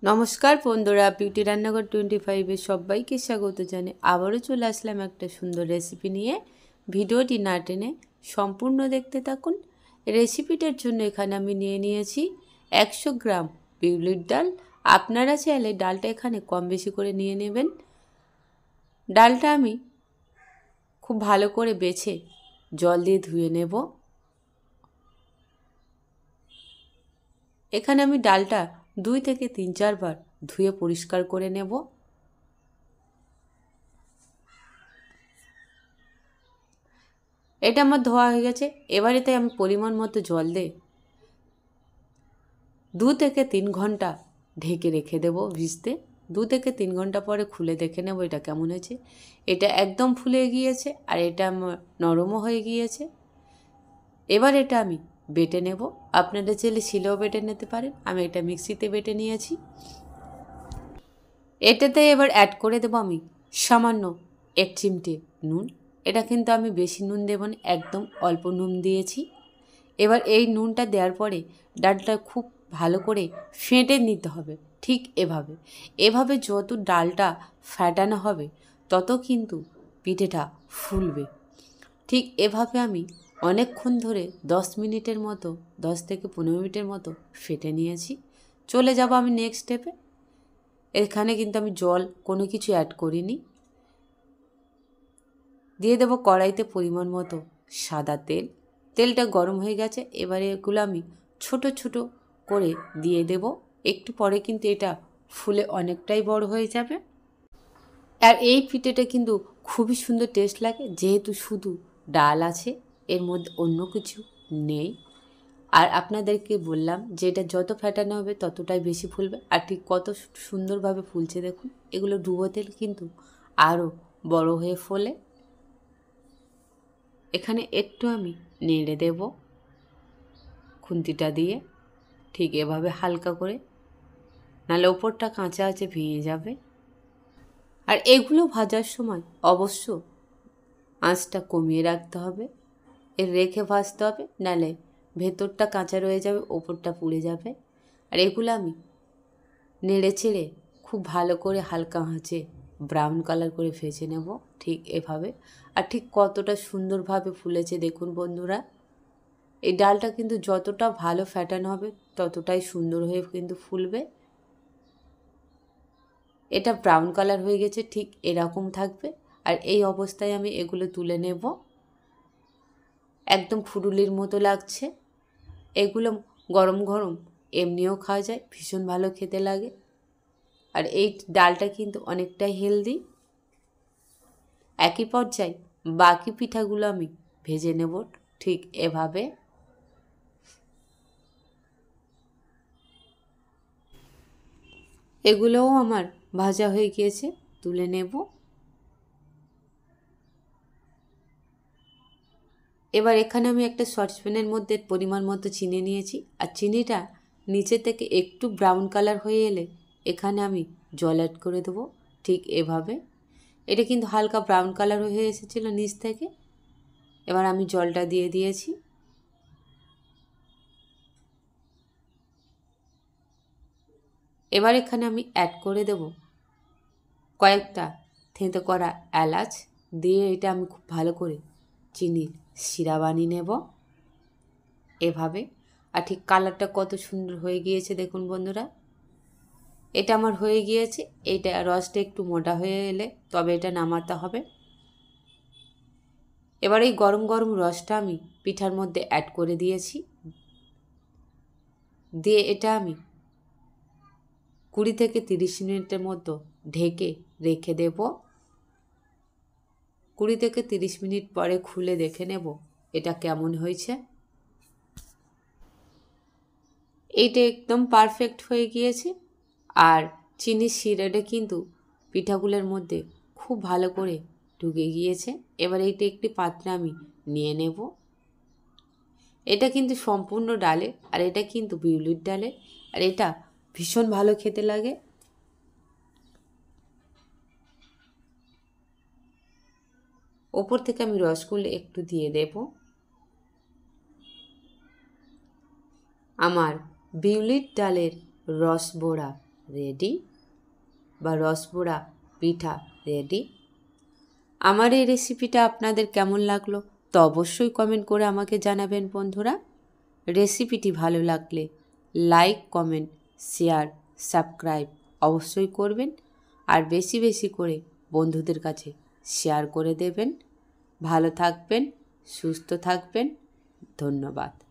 নমস্কার বন্ধুরা, বিউটি রান্নাঘর 25-এ সবাইকে স্বাগত জানাই। আবারও চলে আসলাম একটা সুন্দর রেসিপি নিয়ে। ভিডিওটি না টেনে সম্পূর্ণ দেখতে থাকুন। রেসিপিটার জন্য এখানে আমি নিয়েছি 100 গ্রাম বিউলির ডাল। আপনারা চাইলে ডালটা এখানে কম বেশি করে নিয়ে নেবেন। ডালটা আমি খুব ভালো করে বেছে জল দিয়ে ধুয়ে নেব। এখানে আমি ডালটা 2 থেকে 3-4 বার ধুয়ে পরিষ্কার করে নেব। এটা আমার ধোয়া হয়ে গেছে। এবারে তাই আমি পরিমাণ মতো জল দিয়ে 2 থেকে 3 ঘন্টা ঢেকে রেখে দেব ভিজতে। 2 থেকে 3 ঘন্টা পরে খুলে দেখে নেব এটা কেমন হয়েছে। এটা একদম ফুলে গিয়েছে আর এটা আমার নরমও হয়ে গিয়েছে। এবার এটা আমি বেটে নেব। আপনারা চাইলে শিলেও বেটে নিতে পারেন। আমি এটা মিক্সিতে বেটে নিয়েছি। এটাতে এবার অ্যাড করে দেব আমি সামান্য 1 চিমটে নুন। এটা কিন্তু আমি বেশি নুন দেব না, একদম অল্প নুন দিয়েছি। এবার এই নুনটা দেওয়ার পরে ডালটা খুব ভালো করে ফেটে নিতে হবে। ঠিক এভাবে যত ডালটা ফেটানো হবে তত কিন্তু পিঠেটা ফুলবে। ঠিক এভাবে আমি অনেকক্ষণ ধরে 10 মিনিটের মতো 10 থেকে 15 মিনিটের মতো ফেটে নিয়েছি। চলে যাব আমি নেক্সট স্টেপে। এখানে কিন্তু আমি জল কোনো কিছু অ্যাড করিনি। দিয়ে দেব কড়াইতে পরিমাণ মতো সাদা তেল। তেলটা গরম হয়ে গেছে। এবারে এগুলো আমি ছোট ছোট করে দিয়ে দেব। একটু পরে কিন্তু এটা ফুলে অনেকটাই বড় হয়ে যাবে। আর এই পিঠেটা কিন্তু খুবই সুন্দর টেস্ট লাগে, যেহেতু শুধু ডাল আছে, এর মধ্যে অন্য কিছু নেই। আর আপনাদেরকে বললাম যে এটা যত ফেটানো হবে ততটাই বেশি ফুলবে। আর ঠিক কত সুন্দরভাবে ফুলছে দেখুন। এগুলো ডুবো তেল কিন্তু আরও বড় হয়ে ফোলে। এখানে একটু আমি নেড়ে দেব খুন্তিটা দিয়ে, ঠিক এভাবে হালকা করে, নাহলে ওপরটা কাঁচা আছে ভেঙে যাবে। আর এগুলো ভাজার সময় অবশ্য আঁচটা কমিয়ে রাখতে হবে, রেখে ভাজতে হবে, নাহলে ভেতরটা কাঁচা রয়ে যাবে, ওপরটা পুড়ে যাবে। আর এগুলো আমি নেড়ে চেড়ে খুব ভালো করে হালকা আঁচে ব্রাউন কালার করে ভেজে নেব, ঠিক এভাবে। আর ঠিক কতটা সুন্দরভাবে ফুলেছে দেখুন বন্ধুরা। এই ডালটা কিন্তু যতটা ভালো ফ্যাটানো হবে ততটাই সুন্দর হয়ে কিন্তু ফুলবে। এটা ব্রাউন কালার হয়ে গেছে, ঠিক এরকম থাকবে। আর এই অবস্থায় আমি এগুলো তুলে নেব। একদম ফুরুলির মতো লাগছে। এগুলো গরম গরম এমনিও খাওয়া যায়, ভীষণ ভালো খেতে লাগে। আর এই ডালটা কিন্তু অনেকটাই হেলদি। একই পর্যায়ে বাকি পিঠাগুলো আমি ভেজে নেব ঠিক এভাবে। এগুলোও আমার ভাজা হয়ে গিয়েছে, তুলে নেব। এবার এখানে আমি একটা সসপ্যানের মধ্যে পরিমাণ মতো চিনি নিয়েছি। আর চিনিটা নিচে থেকে একটু ব্রাউন কালার হয়ে এলে এখানে আমি জল অ্যাড করে দেবো, ঠিক এভাবে। এটা কিন্তু হালকা ব্রাউন কালার হয়ে এসেছিলো নিচ থেকে। এবার আমি জলটা দিয়ে দিয়েছি। এবার এখানে আমি অ্যাড করে দেব কয়েকটা থেঁতো করা এলাচ। দিয়ে এটা আমি খুব ভালো করে চিনির শিরা বানিয়ে নেব এভাবে। আর ঠিক কালারটা কত সুন্দর হয়ে গিয়েছে দেখুন বন্ধুরা। এটা আমার হয়ে গিয়েছে। এটা রসটা একটু মোটা হয়ে এলে তবে এটা নামাতে হবে। এবার এই গরম গরম রসটা আমি পিঠার মধ্যে অ্যাড করে দিয়েছি। দিয়ে এটা আমি 20 থেকে 30 মিনিটের মতো ঢেকে রেখে দেব। 20 থেকে 30 মিনিট পরে খুলে দেখে নেব এটা কেমন হয়েছে। এইটা একদম পারফেক্ট হয়ে গিয়েছে। আর চিনির শিরাটা কিন্তু পিঠাগুলোর মধ্যে খুব ভালো করে ঢুকে গিয়েছে। এবার এইটা একটি পাত্রে আমি নিয়ে নেব। এটা কিন্তু সম্পূর্ণ ডালের, আর এটা কিন্তু বিউলির ডালের। আর এটা ভীষণ ভালো খেতে লাগে। ওপর থেকে আমি রসগুলো একটু দিয়ে দেব। আমার বিউলির ডালের রস বড়া রেডি, বা রসবড়া পিঠা রেডি। আমার এই রেসিপিটা আপনাদের কেমন লাগলো তো অবশ্যই কমেন্ট করে আমাকে জানাবেন বন্ধুরা। রেসিপিটি ভালো লাগলে লাইক, কমেন্ট, শেয়ার, সাবস্ক্রাইব অবশ্যই করবেন, আর বেশি বেশি করে বন্ধুদের কাছে শেয়ার করে দেবেন। ভালো থাকবেন, সুস্থ থাকবেন, ধন্যবাদ।